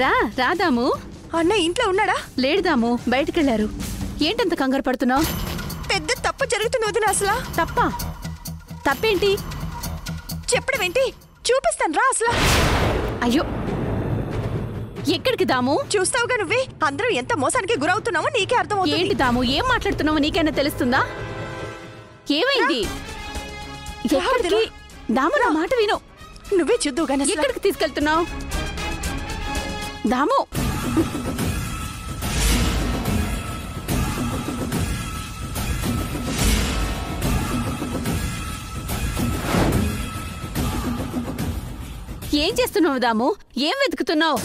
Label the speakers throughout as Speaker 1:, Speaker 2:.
Speaker 1: రా రాదాము.
Speaker 2: అన్న ఇంట్లో ఉన్నాడా?
Speaker 1: లేడుదాము, బయటకెళ్లారు. ఏంటంత కంగారు పడుతున్నావు?
Speaker 2: పెద్ద తప్పు జరుగుతుంది వదిన. అసలు
Speaker 1: తప్పేంటి?
Speaker 2: చెప్పడం ఏంటి? చూపిస్తాను రా. అసలు
Speaker 1: అయ్యో, ఎక్కడికి దాము?
Speaker 2: చూస్తావుగా నువ్వే. అందరూ ఎంత మోసానికి గురవుతున్నామో నీకే అర్థమవుతుంది.
Speaker 1: ఏంటి దాము, ఏం మాట్లాడుతున్నావో నీకైనా తెలుస్తుందా? ఏమైంది? ఎక్కడికి? దాము, నా మాట విను.
Speaker 2: నువ్వే చూద్దావు గాని
Speaker 1: ఎక్కడికి తీసుకెళ్తున్నావు దాము? ఏం చేస్తున్నావు దాము? ఏం వెతుకుతున్నావు?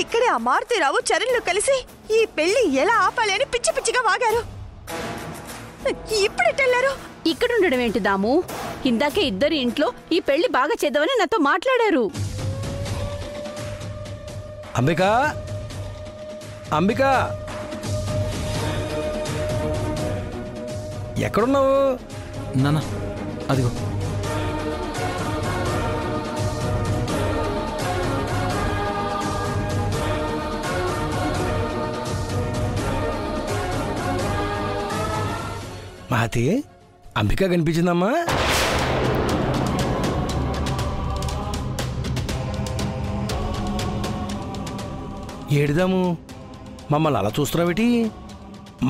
Speaker 2: ఇక్కడే ఆ మారుతీరావు చరణ్లు కలిసి ఈ పెళ్లి ఎలా ఆపాలి అని పిచ్చి పిచ్చిగా వాగారు. ఇప్పుడెట్టెళ్ళారు?
Speaker 1: ఇక్కడుండడం ఏంటి దాము? ఇందాకే ఇద్దరు ఇంట్లో ఈ పెళ్లి బాగా చేద్దామని నాతో మాట్లాడారు.
Speaker 3: అంబికా, అంబికా, ఎక్కడున్నావు?
Speaker 4: నాన్న అదిగో.
Speaker 3: మహతి, అంబిక కనిపించిందమ్మా? ఏడిదాము, మమ్మల్ని అలా చూస్తున్నావేటి?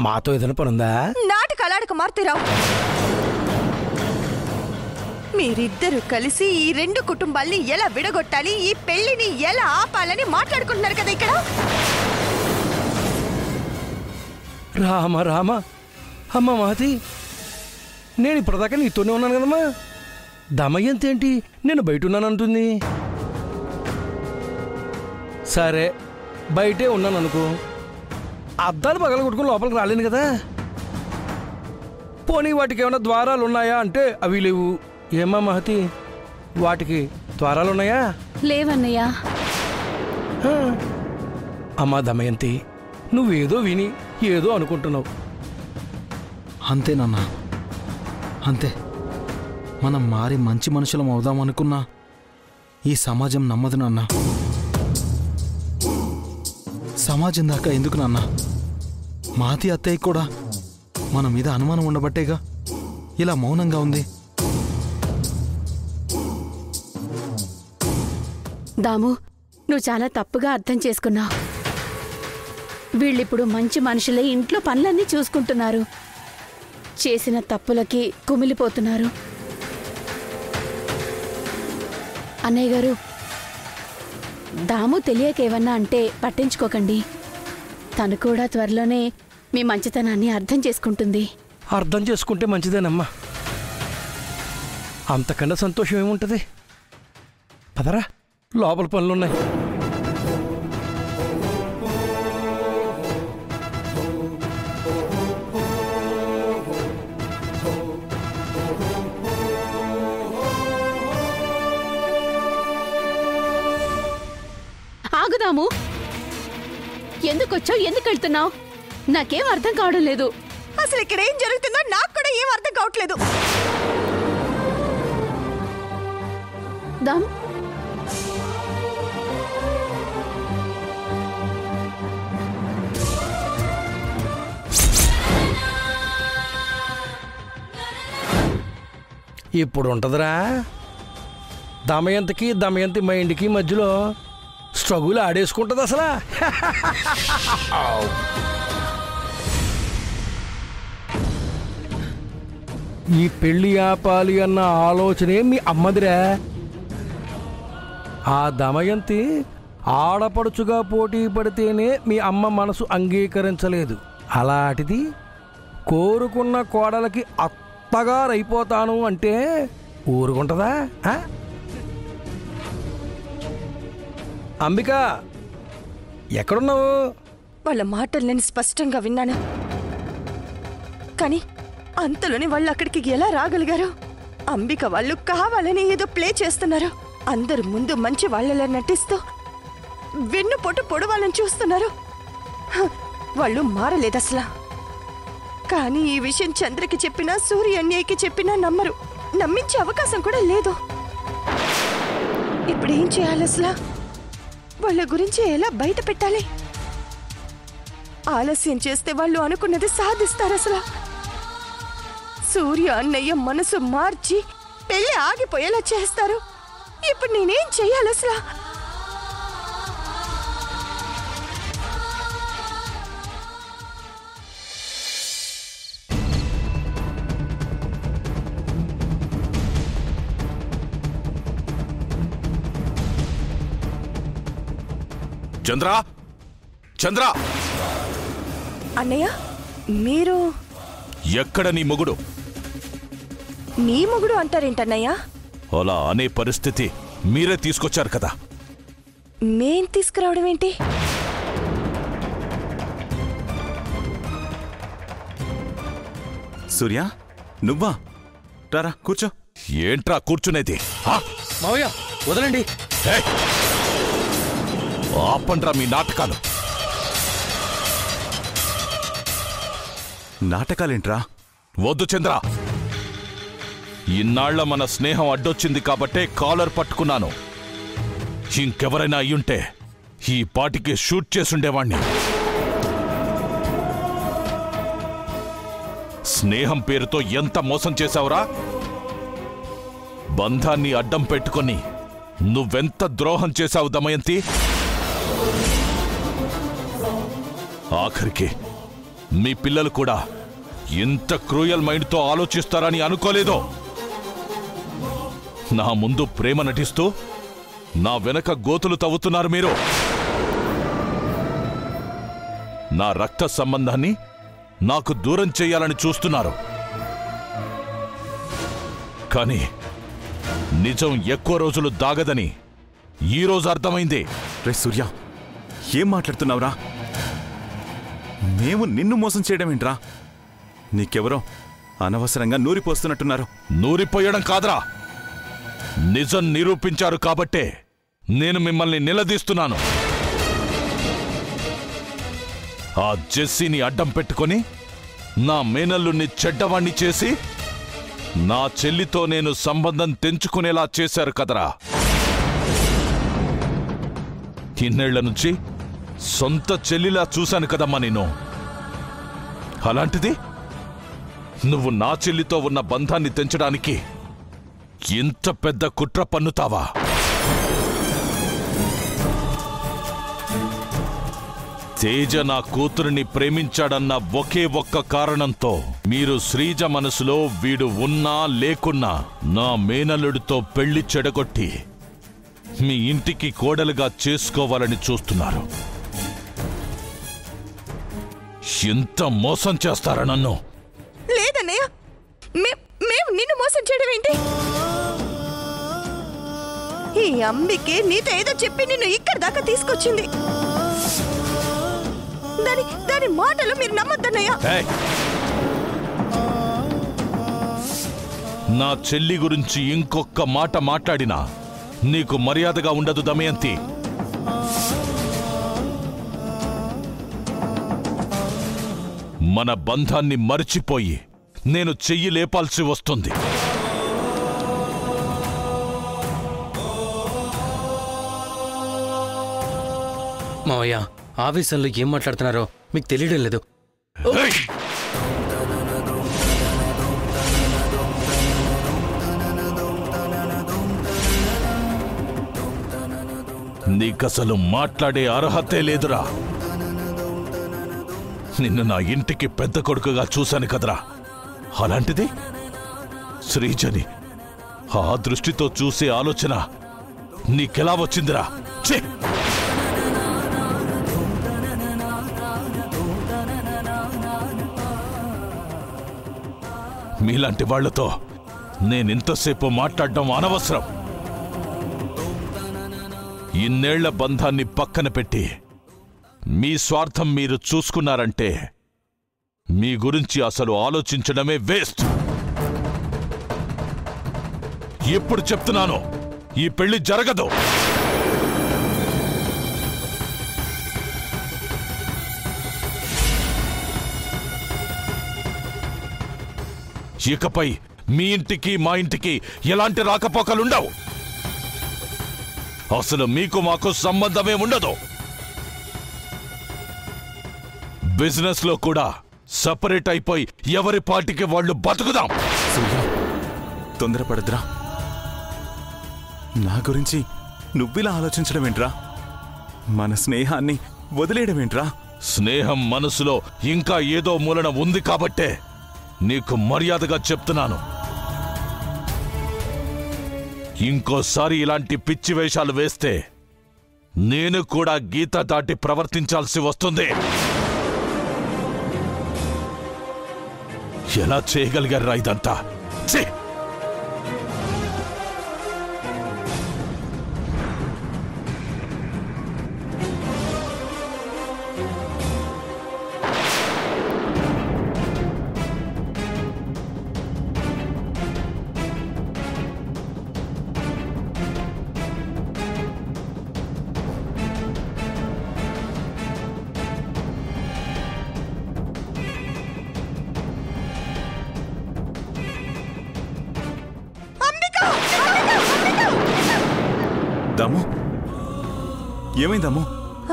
Speaker 3: మాతో ఏదైనా పనుందా?
Speaker 2: నాటకాలాడక మారుతీరావు. మీరిద్దరు కలిసి ఈ రెండు కుటుంబాల్ని ఎలా విడగొట్టాలి, ఈ పెళ్లిని ఎలా ఆపాలని మాట్లాడుకుంటున్నారు కదా ఇక్కడ.
Speaker 3: రామ రామ, అమ్మ మహతి, నేను ఇప్పటిదాకా నీతోనే ఉన్నాను కదమ్మా. దమయంతి ఏంటి నేను బయట ఉన్నానంటుంది? సరే, బయటే ఉన్నాను అనుకో, అద్దాలు పగలగొట్టుకుని లోపలికి రాలేను కదా. పోనీ వాటికి ఏమైనా ద్వారాలు ఉన్నాయా అంటే అవి లేవు. ఏమ్మా మహతి, వాటికి ద్వారాలున్నాయా?
Speaker 1: లేవన్నయ్యా.
Speaker 3: అమ్మా దమయంతి, నువ్వేదో విని ఏదో అనుకుంటున్నావు.
Speaker 4: అంతే నాన్న, అంతే. మనం మారి మంచి మనుషులం అవుదామనుకున్నా ఈ సమాజం నమ్మదు నాన్న. సమాజం దాకా ఎందుకు నాన్న? మాతి అత్తయ్య కూడా మన మీద అనుమానం ఉండబట్టేగా ఇలా మౌనంగా ఉంది.
Speaker 1: దాము, నువ్వు చాలా తప్పుగా అర్థం చేసుకున్నావు. వీళ్ళిప్పుడు మంచి మనుషులే ఇంట్లో పనులన్నీ చూసుకుంటున్నారు. చేసిన తప్పులకి కుమిలిపోతున్నారు. అన్నయ్య గారు, దాము తెలియకేవన్నా అంటే పట్టించుకోకండి. తను కూడా త్వరలోనే మీ మంచితనాన్ని అర్థం చేసుకుంటుంది.
Speaker 3: అర్థం చేసుకుంటే మంచిదేనమ్మా. అంతకన్నా సంతోషం ఏముంటుంది? పదరా, లోపల పనులున్నాయి.
Speaker 1: ఆగుదాము. ఎందుకొచ్చావు? ఎందుకు వెళ్తున్నావు? నాకేం అర్థం కావడం లేదు.
Speaker 2: అసలు ఇక్కడ ఏం జరుగుతుందో నాకు కూడా ఏం అర్థం కావట్లేదు.
Speaker 1: దాము,
Speaker 3: ఇప్పుడు ఉంటుందిరా. దమయంతికి దమయంతి మైండ్కి మధ్యలో స్ట్రగుల్ ఆడేసుకుంటుంది అసలు. ఈ పెళ్లి ఆపాలి అన్న ఆలోచనే మీ అమ్మదిరా. ఆ దమయంతి ఆడపడుచుగా పోటీ పడితేనే మీ అమ్మ మనసు అంగీకరించలేదు. అలాంటిది కోరుకున్న కోడలకి అత్తగారైపోతాను అంటే ఊరుకుంటుందా? అంబిక, ఎక్కడున్నావు?
Speaker 2: వాళ్ళ మాటలు నేను స్పష్టంగా విన్నాను. కానీ అంతలోనే వాళ్ళు అక్కడికి ఎలా రాగలిగారు? అంబిక వాళ్ళు కావాలని ఏదో ప్లే చేస్తున్నారు. అందరు ముందు మంచి వాళ్ళలా నటిస్తూ వెన్నుపోటు పొడవాలని చూస్తున్నారు. వాళ్ళు మారలేదు అసలు. కానీ ఈ విషయం చంద్రకి చెప్పినా, సూర్య అన్నయ్యకి చెప్పినా నమ్మరు. నమ్మించే అవకాశం కూడా లేదు. ఇప్పుడేం చేయాలి అసలు? వాళ్ళ గురించి ఎలా బయట పెట్టాలి? ఆలస్యం చేస్తే వాళ్ళు అనుకున్నది సాధిస్తారు. అసలు సూర్య అన్నయ్య మనసు మార్చి పెళ్లి ఆగిపోయేలా చేస్తారు. ఇప్పుడు నేనేం చెయ్యాలి అసలు?
Speaker 5: చంద్ర, చంద్ర,
Speaker 2: అన్నయ్య మీరు
Speaker 5: ఎక్కడ నీ మొగుడు?
Speaker 2: నీ మొగుడు అంటారేంటన్నయ్య?
Speaker 5: అలా అనే పరిస్థితి మీరే తీసుకొచ్చారు కదా.
Speaker 2: మేం తీసుకురావడం ఏంటి?
Speaker 6: సూర్య, నువ్వా? రారా కూర్చో.
Speaker 5: ఏంట్రా కూర్చునేది?
Speaker 3: మావయ్య వదలండి.
Speaker 5: ఏయ్! ఆపండ్రా మీ నాటకాలు.
Speaker 6: నాటకాలేంట్రా?
Speaker 5: వద్దు చంద్ర, ఇన్నాళ్ల మన స్నేహం అడ్డొచ్చింది కాబట్టే కాలర్ పట్టుకున్నాను. ఇంకెవరైనా అయ్యుంటే ఈ పాటికి షూట్ చేసుండేవాణ్ణి. స్నేహం పేరుతో ఎంత మోసం చేశావురా? బంధాన్ని అడ్డం పెట్టుకొని నువ్వెంత ద్రోహం చేశావు దమయంతి. ఆఖరికి మీ పిల్లలు కూడా ఇంత క్రూయల్ మైండ్తో ఆలోచిస్తారని అనుకోలేదో. నా ముందు ప్రేమ నటిస్తూ నా వెనక గోతులు తవ్వుతున్నారు మీరు. నా రక్త సంబంధాన్ని నాకు దూరం చేయాలని చూస్తున్నారు. కానీ నిజం ఎక్కువ రోజులు దాగదని ఈరోజు అర్థమైంది.
Speaker 6: రే సూర్య, ఏం మాట్లాడుతున్నావురా? మేము నిన్ను మోసం చేయడం ఏంట్రా? నీకెవరో అనవసరంగా నూరిపోస్తున్నట్టున్నారు.
Speaker 5: నూరిపోయడం కాదురా, నిజం నిరూపించారు కాబట్టే నేను మిమ్మల్ని నిలదీస్తున్నాను. ఆ జెస్సీని అడ్డం పెట్టుకొని నా మేనల్లుని చెడ్డవాణ్ణి చేసి నా చెల్లితో నేను సంబంధం తెంచుకునేలా చేశారు కదరా. ఇన్నేళ్ల నుంచి సొంత చెల్లిలా చూశాను కదమ్మా నేను. అలాంటిది నువ్వు నా చెల్లితో ఉన్న బంధాన్ని తెంచడానికి ఇంత పెద్ద కుట్ర పన్నుతావా? తేజ నా కూతురిని ప్రేమించాడన్న ఒకే ఒక్క కారణంతో మీరు శ్రీజ మనసులో వీడు ఉన్నా లేకున్నా నా మేనల్లుడితో పెళ్లి చెడగొట్టి మీ ఇంటికి కోడలుగా చేసుకోవాలని చూస్తున్నారు. ఎంత మోసం చేస్తారా నన్ను?
Speaker 2: లేదన్నయ్య, మేము నిన్ను మోసం చేయడం ఏంటి? ఈ అంబికే నీతో ఏదో చెప్పి నిన్ను ఇక్కడి దాకా తీసుకొచ్చింది. దాని మాటలు మీరు నమ్మద్దన్నయ్య.
Speaker 5: ఏయ్! నా చెల్లి గురించి ఇంకొక్క మాట మాట్లాడినా నీకు మర్యాదగా ఉండదు దమయంతి. మన బంధాన్ని మరిచిపోయి నేను చెయ్యి లేపాల్సి వస్తుంది.
Speaker 3: మావయ్య ఆవేశంలో ఏం మాట్లాడుతున్నారో మీకు తెలియడం లేదు.
Speaker 5: ఏయ్! నీకసలు మాట్లాడే అర్హతే లేదురా. నిన్ను నా ఇంటికి పెద్ద కొడుకుగా చూశాను కదరా. అలాంటిది శ్రీజని ఆ దృష్టితో చూసే ఆలోచన నీకెలా వచ్చిందిరా? ఛీ! మీలాంటి వాళ్లతో నేనింతసేపు మాట్లాడడం అనవసరం. ఇన్నేళ్ల బంధాన్ని పక్కన పెట్టి మీ స్వార్థం మీరు చూసుకున్నారంటే మీ గురించి అసలు ఆలోచించడమే వేస్ట్. ఎప్పుడు చెప్తున్నాను, ఈ పెళ్లి జరగదు. ఇకపై మీ ఇంటికి మా ఇంటికి ఎలాంటి రాకపోకలుండవు. అసలు మీకు మాకు సంబంధమే ఉండదు. బిజినెస్ లో కూడా సెపరేట్ అయిపోయి ఎవరి పార్టీకి వాళ్ళు బతుకుదాం.
Speaker 6: సూర్య, తొందరపడద్రా. నా గురించి నువ్విలా ఆలోచించడం ఏంట్రా? మన స్నేహాన్ని వదిలేయడం ఏంట్రా?
Speaker 5: స్నేహం మనసులో ఇంకా ఏదో మూలన ఉంది కాబట్టే నీకు మర్యాదగా చెప్తున్నాను. ఇంకోసారి ఇలాంటి పిచ్చి వేషాలు వేస్తే నేను కూడా గీత దాటి ప్రవర్తించాల్సి వస్తుంది. ఎలా చేయగలిగారా ఇదంతా? ఛీ!
Speaker 6: దాము, ఏమైందమ్ము?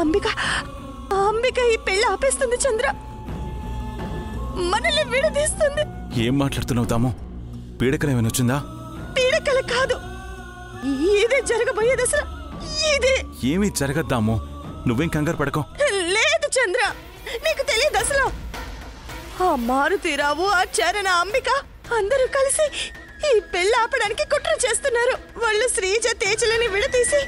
Speaker 2: అంబిక ఈ పెళ్లి ఆపేస్తుంది చంద్ర. మనల్ని విడదీస్తుంది.
Speaker 6: ఏం మాట్లాడుతున్నావు దాము? పీడకలు ఏమైనా వచ్చిందా?
Speaker 2: పీడకలు కాదు, ఇదే జరగబోయేది. అసలు ఇదే.
Speaker 6: ఏమీ జరగద్దాము, నువ్వేం కంగారు పడకో.
Speaker 2: లేదు చంద్ర, నీకు తెలియదు అసలు. ఆ మారుతీరావు, ఆ చరణ, అంబిక అందరూ కలిసి ఈ పెళ్లి ఆపడానికి కుట్ర చేస్తున్నారు. వాళ్ళు శ్రీజ, తేజలని విడతీసి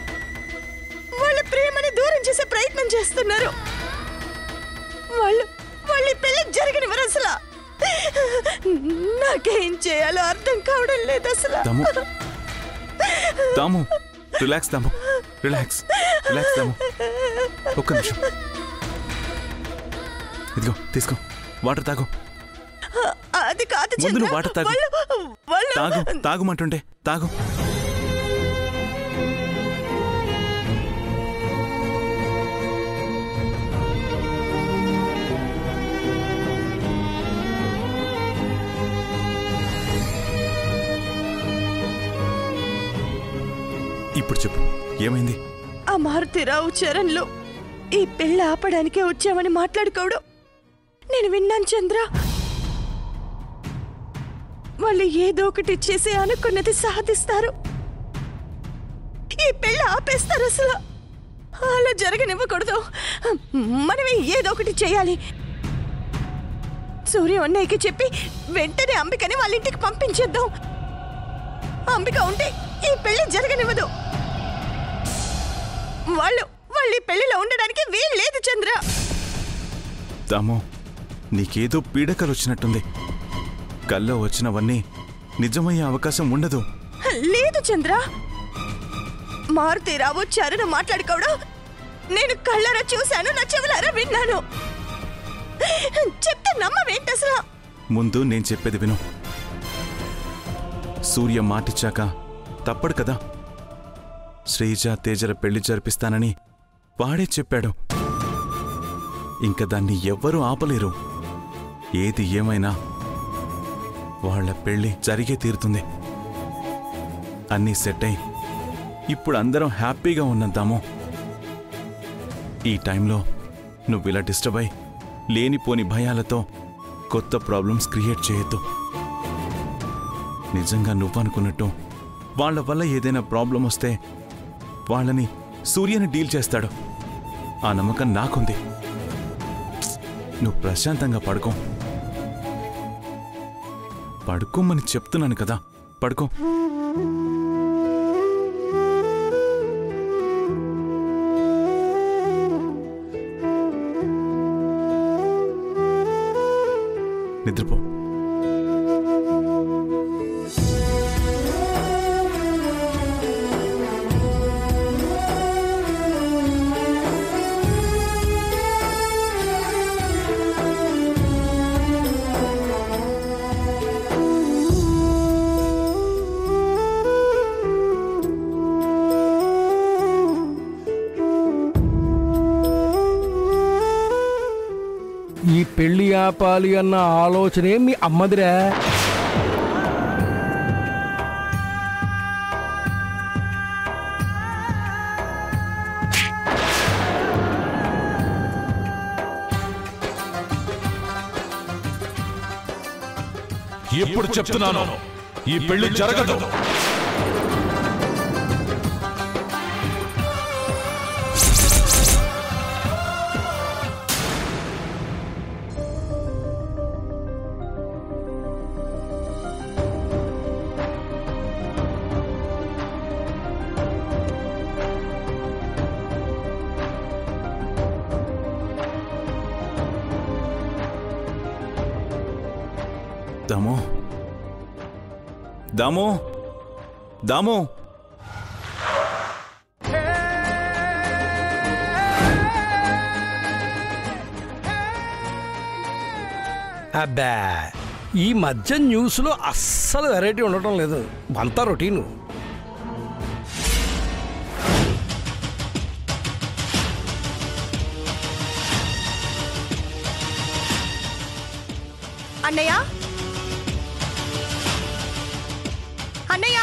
Speaker 2: వాళ్ళ ప్రేమని దూరం చేసే ప్రయత్నం చేస్తున్నారు. వాళ్ళు ఈ పెళ్లి జరగనివ్వరు అసలు. నాకేం చేయాలో అర్థం కావడం లేదు అసలు.
Speaker 6: దాము, రిలాక్స్ దాము, రిలాక్స్ రిలాక్స్ దాము. ఒక్క నిమిషం, ఇదిగో తీసుకో, వాటర్ తాగు.
Speaker 2: అది కాదు
Speaker 6: ముందు నువ్వు వాటర్ తాగు. తాగు, తాగుమంటుంటే తాగు. ఇప్పుడు చెప్పు, ఏమైంది?
Speaker 2: ఆ మారుతీరావు, చరణ్లు ఈ పెళ్లి ఆపడానికే వచ్చామని మాట్లాడుకోవడం నేను విన్నాను చంద్ర. వాళ్ళు ఏదో ఒకటి చేసి అనుకున్నది సాధిస్తారు. ఈ పెళ్లి ఆపేస్తారు అసలు. అలా జరగనివ్వకూడదు. మనమే ఏదో ఒకటి చేయాలి. సూర్య అన్నయ్యకి చెప్పి వెంటనే అంబికని వాళ్ళ ఇంటికి పంపించేద్దాం. అంబిక ఉంటే ఈ పెళ్లి జరగనివ్వదు. వాళ్ళు ఈ పెళ్లిలో ఉండడానికి వీలు లేదు చంద్ర.
Speaker 6: దాము, నీకేదో పీడకలు వచ్చినట్టుంది. కల్లో వచ్చినవన్నీ నిజమయ్యే అవకాశం ఉండదు.
Speaker 2: లేదు చంద్ర, మారుతీరావు, చరణ మాట్లాడుకోవడం నేను కళ్ళారా చూశాను, నా చెవులారా విన్నాను. చెప్తే నమ్మవేంటి అసలు?
Speaker 6: ముందు నేను చెప్పేది విను. సూర్య మాటిచ్చాక తప్పడు కదా. శ్రీజ, తేజల పెళ్లి జరిపిస్తానని వాడే చెప్పాడు. ఇంక దాన్ని ఎవ్వరూ ఆపలేరు. ఏది ఏమైనా వాళ్ల పెళ్లి జరిగే తీరుతుంది. అన్నీ సెట్ అయి ఇప్పుడు అందరం హ్యాపీగా ఉన్నద్దాము. ఈ టైంలో నువ్విలా డిస్టర్బ్ అయి లేనిపోని భయాలతో కొత్త ప్రాబ్లమ్స్ క్రియేట్ చేయొద్దు. నిజంగా నువ్వనుకున్నట్టు వాళ్ల వల్ల ఏదైనా ప్రాబ్లం వస్తే వాళ్ళని సూర్యని డీల్ చేస్తాడు. ఆ నమ్మకం నాకుంది. నువ్వు ప్రశాంతంగా పడుకోమని చెప్తున్నాను కదా, పడుకో. నిద్రపో.
Speaker 3: ఈ పెళ్లి ఆపాలి అన్న ఆలోచనే మీ అమ్మదిరా.
Speaker 5: ఎప్పుడు చెప్తున్నాను, ఈ పెళ్లి జరగదు.
Speaker 6: దాము దాము దాము
Speaker 3: అబ్బా, ఈ మధ్య న్యూస్లో అస్సలు వెరైటీ ఉండటం లేదు, అంతా రొటీను.
Speaker 2: అన్నయ్య అన్నయ్య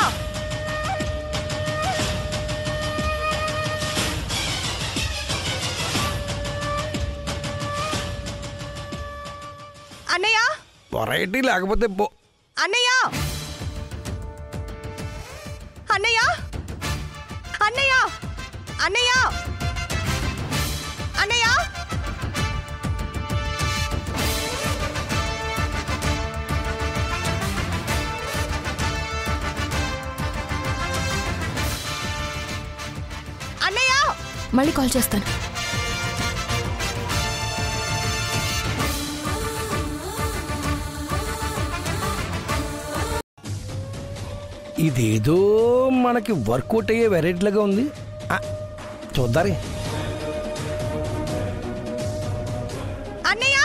Speaker 2: అన్నయ్య
Speaker 3: వెరైటీ లేకపోతే పో.
Speaker 2: అన్నయ్య అన్నయ్య అన్నయ్య అన్నయ్య అన్నయ్య అన్నయ్య
Speaker 7: మళ్ళీ కాల్ చేస్తాను.
Speaker 3: ఇదేదో మనకి వర్కౌట్ అయ్యే వెరైటీలుగా ఉంది. చూద్దారే.
Speaker 2: అన్నయ్య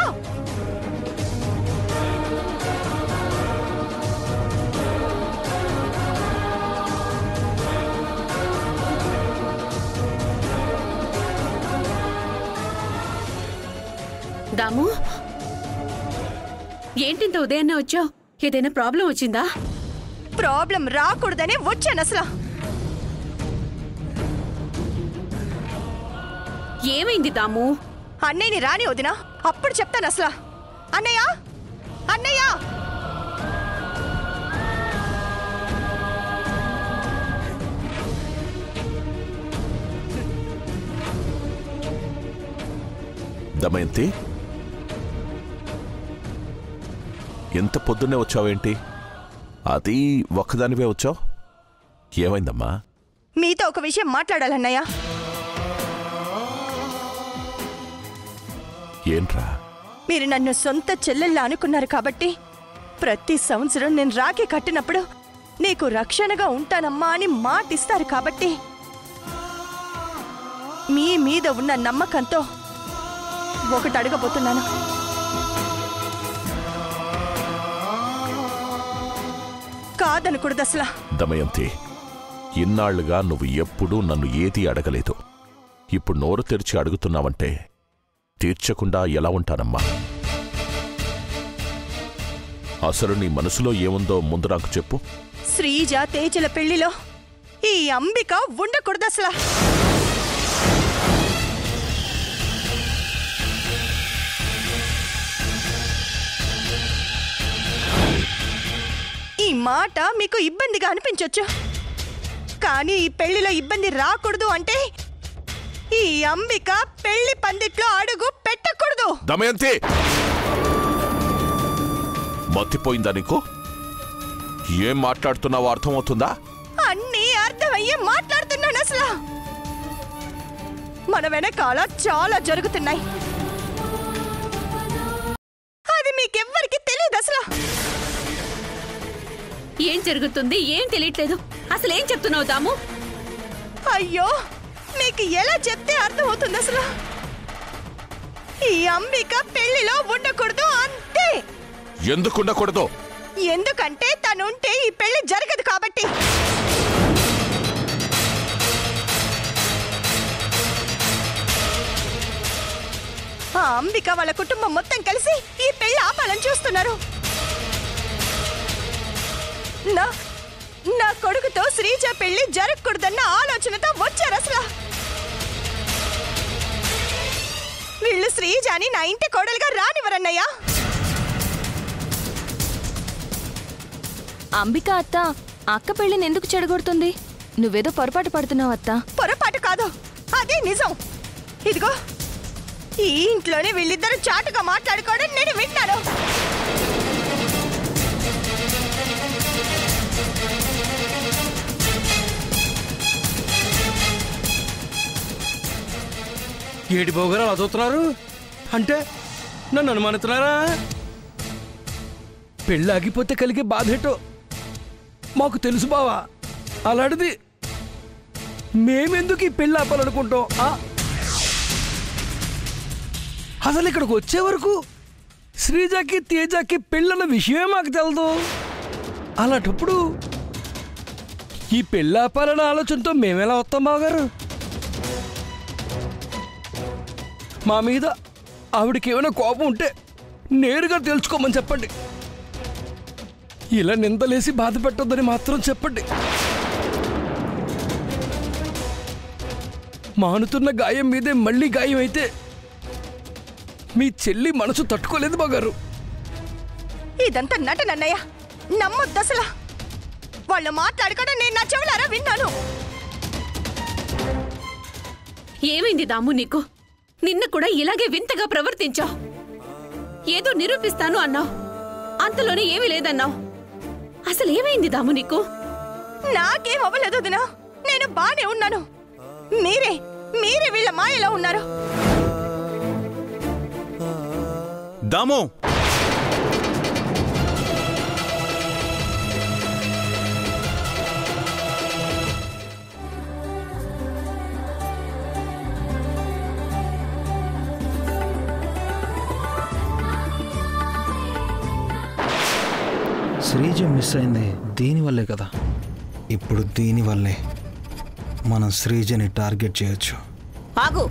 Speaker 1: దాము, ఏంటింత ఉదయాన్నే వచ్చావు? ఏదైనా ప్రాబ్లం వచ్చిందా?
Speaker 2: ప్రాబ్లం రాకూడదనే వచ్చాను అసలు.
Speaker 1: ఏమైంది దాము?
Speaker 2: అన్నయ్యని రాని వదినా, అప్పుడు చెప్తాను అసలు. అన్నయ్య అన్నయ్య
Speaker 5: దమయంతి, ఎంత పొద్దున్నే వచ్చావేంటి? అది ఒక్కదానివే వచ్చావు? ఏమైందమ్మా?
Speaker 2: మీతో ఒక విషయం మాట్లాడాలన్నయ్య.
Speaker 5: ఏంట్రా?
Speaker 2: మీరు నన్ను సొంత చెల్లెల్లా అనుకున్నారు కాబట్టి ప్రతి సంవత్సరం నేను రాఖీ కట్టినప్పుడు నీకు రక్షణగా ఉంటానమ్మా అని మాటిస్తారు కాబట్టి మీ మీద ఉన్న నమ్మకంతో ఒకటి అడగబోతున్నాను. కాదనకూడదు అసలు.
Speaker 5: దమయంతి, ఇన్నాళ్లుగా నువ్వు ఎప్పుడూ నన్ను ఏదీ అడగలేదు. ఇప్పుడు నోరు తెరిచి అడుగుతున్నావంటే తీర్చకుండా ఎలా ఉంటానమ్మా? అసలు నీ మనసులో ఏముందో ముందు నాకు చెప్పు.
Speaker 2: శ్రీజ తేజల పెళ్లిలో ఈ అంబిక ఉండకూడదు అసలు. ఈ మాట మీకు ఇబ్బందిగా అనిపించొచ్చు, కానీ ఈ పెళ్లిలో ఇబ్బంది రాకూడదు అంటే ఈ అంబిక పెళ్లి పందిట్లో అడుగు పెట్టకూడదు.
Speaker 5: దమయంతి, మత్తిపోయిందా నీకు? ఏం మాట్లాడుతున్నావో అర్థమవుతుందా?
Speaker 2: అన్నీ అర్థమయ్యే మాట్లాడుతున్నాను అసలు. మన వెనకాల చాలా జరుగుతున్నాయి, అది మీకెవ్వరికి తెలియదు అసలు.
Speaker 1: ఏం జరుగుతుంది? ఏం తెలియట్లేదు. అసలు ఏం చెప్తున్నావు దాము?
Speaker 2: అయ్యో, మీకు ఎలా చెప్తే అర్థమవుతుంది అసలు. ఈ అంబిక పెళ్లిలో ఉండకూడదు అంతే.
Speaker 5: ఎందుకు ఉండకూడదు?
Speaker 2: ఎందుకంటే తనుంటే ఈ పెళ్లి జరగదు కాబట్టి. ఆ అంబిక వాళ్ళ కుటుంబం మొత్తం కలిసి ఈ పెళ్లి ఆపాలని చూస్తున్నారు. నా కొడుకుతో శ్రీజ పెళ్లి జరగకూడదన్న ఆలోచనతో వచ్చారు అసలు. వీళ్ళు శ్రీజాని నా ఇంటి కోడలుగా రానివ్వరన్నయ్యా.
Speaker 7: అంబిక అత్త అక్క పెళ్లిని ఎందుకు చెడగొడుతుంది? నువ్వేదో పొరపాటు పడుతున్నావు అత్త.
Speaker 2: పొరపాటు కాదు, అదే నిజం. ఇదిగో ఈ ఇంట్లోనే వీళ్ళిద్దరు చాటుగా మాట్లాడుకోవడం నేను విన్నాను.
Speaker 3: ఏడి బోగరా అలా చూస్తున్నారు అంటే నన్ను అనుమానిస్తున్నారా? పెళ్ళి ఆగిపోతే కలిగే బాధేటో మాకు తెలుసు బావా. అలాంటిది మేమెందుకు ఈ పెళ్ళి ఆపాలనుకుంటాం? అసలు ఇక్కడికి వచ్చే వరకు శ్రీజకి తేజకి పెళ్ళన్న విషయమే మాకు తెలదు. అలాంటప్పుడు ఈ పెళ్ళి ఆపాలన్న ఆలోచనతో మేమెలా వస్తాం బావగారు? మా మీద ఆవిడకి ఏమైనా కోపం ఉంటే నేరుగా తెలుసుకోమని చెప్పండి. ఇలా నిందలేసి బాధ పెట్టొద్దని మాత్రం చెప్పండి. మానుతున్న గాయం మీదే మళ్ళీ గాయం అయితే మీ చెల్లి మనసు తట్టుకోలేదు బాగారు.
Speaker 2: ఇదంతా నటనన్నయ్య, నమ్మొద్దు అసలు. వాళ్ళు మాట్లాడుకోవడం నేను నా చెవులారా విన్నాను.
Speaker 1: ఏమైంది దాము నీకు? నిన్న కూడా ఇలాగే వింతగా ప్రవర్తించావు. ఏదో నిరూపిస్తాను అన్నావు, అంతలోనే ఏమీ లేదన్నావు. అసలు ఏమైంది దాము నీకు?
Speaker 2: నాకేం అవ్వలేదు వదినా, నేను బానే ఉన్నాను. మీరే వీళ్ళ మాయలో ఉన్నారు.
Speaker 6: దాము,
Speaker 4: శ్రీజ మిస్ అయింది దీనివల్లే కదా. ఇప్పుడు దీనివల్లే మనం శ్రీజని టార్గెట్ చేయొచ్చు.
Speaker 1: ఆగు.